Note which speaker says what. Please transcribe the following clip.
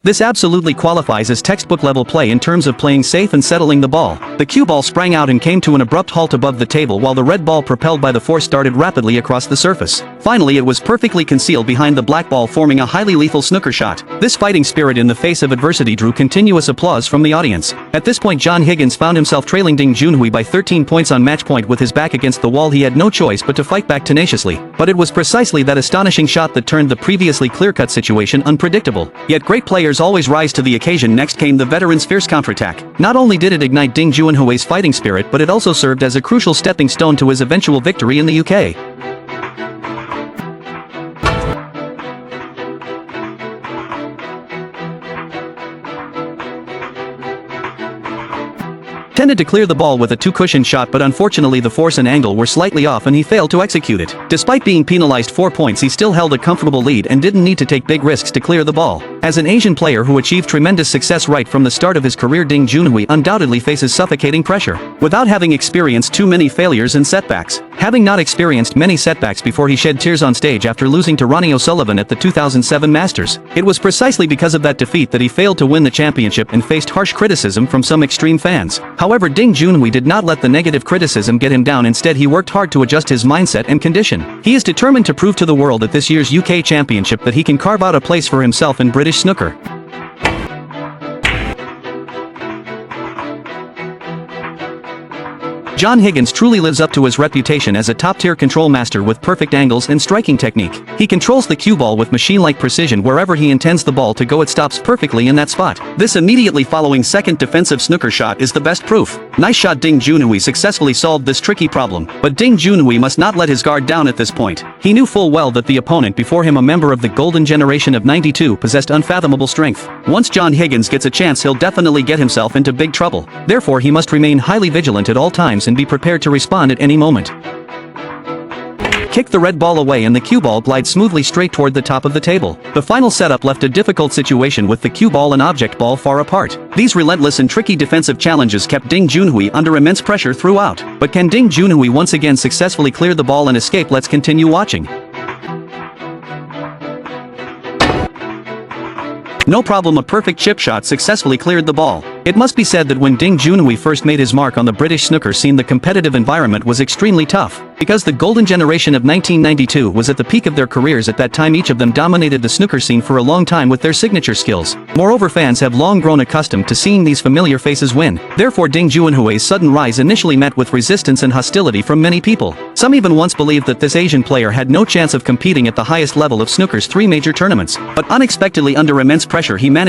Speaker 1: This absolutely qualifies as textbook-level play in terms of playing safe and settling the ball. The cue ball sprang out and came to an abrupt halt above the table while the red ball propelled by the force darted rapidly across the surface. Finally it was perfectly concealed behind the black ball, forming a highly lethal snooker shot. This fighting spirit in the face of adversity drew continuous applause from the audience. At this point John Higgins found himself trailing Ding Junhui by 13 points on match point. With his back against the wall he had no choice but to fight back tenaciously. But it was precisely that astonishing shot that turned the previously clear-cut situation unpredictable. Yet great players always rise to the occasion. Next came the veteran's fierce counterattack. Not only did it ignite Ding Junhui's fighting spirit, but it also served as a crucial stepping stone to his eventual victory in the UK. Tended to clear the ball with a two-cushion shot, but unfortunately the force and angle were slightly off and he failed to execute it. Despite being penalized 4 points, he still held a comfortable lead and didn't need to take big risks to clear the ball. As an Asian player who achieved tremendous success right from the start of his career, Ding Junhui undoubtedly faces suffocating pressure. Without having experienced too many failures and setbacks. Having not experienced many setbacks before he shed tears on stage after losing to Ronnie O'Sullivan at the 2007 Masters. It was precisely because of that defeat that he failed to win the championship and faced harsh criticism from some extreme fans. However, Ding Junhui did not let the negative criticism get him down. Instead, he worked hard to adjust his mindset and condition. He is determined to prove to the world at this year's UK Championship that he can carve out a place for himself in British snooker. John Higgins truly lives up to his reputation as a top-tier control master with perfect angles and striking technique. He controls the cue ball with machine-like precision. Wherever he intends the ball to go, it stops perfectly in that spot. This immediately following second defensive snooker shot is the best proof. Nice shot. Ding Junhui successfully solved this tricky problem. But Ding Junhui must not let his guard down at this point. He knew full well that the opponent before him, a member of the golden generation of '92, possessed unfathomable strength. Once John Higgins gets a chance, he'll definitely get himself into big trouble. Therefore, he must remain highly vigilant at all times and be prepared to respond at any moment. Kick the red ball away and the cue ball glides smoothly straight toward the top of the table. The final setup left a difficult situation with the cue ball and object ball far apart. These relentless and tricky defensive challenges kept Ding Junhui under immense pressure throughout. But can Ding Junhui once again successfully clear the ball and escape? Let's continue watching. No problem, a perfect chip shot successfully cleared the ball. It must be said that when Ding Junhui first made his mark on the British snooker scene, the competitive environment was extremely tough. Because the golden generation of 1992 was at the peak of their careers at that time, each of them dominated the snooker scene for a long time with their signature skills. Moreover, fans have long grown accustomed to seeing these familiar faces win. Therefore, Ding Junhui's sudden rise initially met with resistance and hostility from many people. Some even once believed that this Asian player had no chance of competing at the highest level of snooker's 3 major tournaments. But unexpectedly, under immense pressure, he managed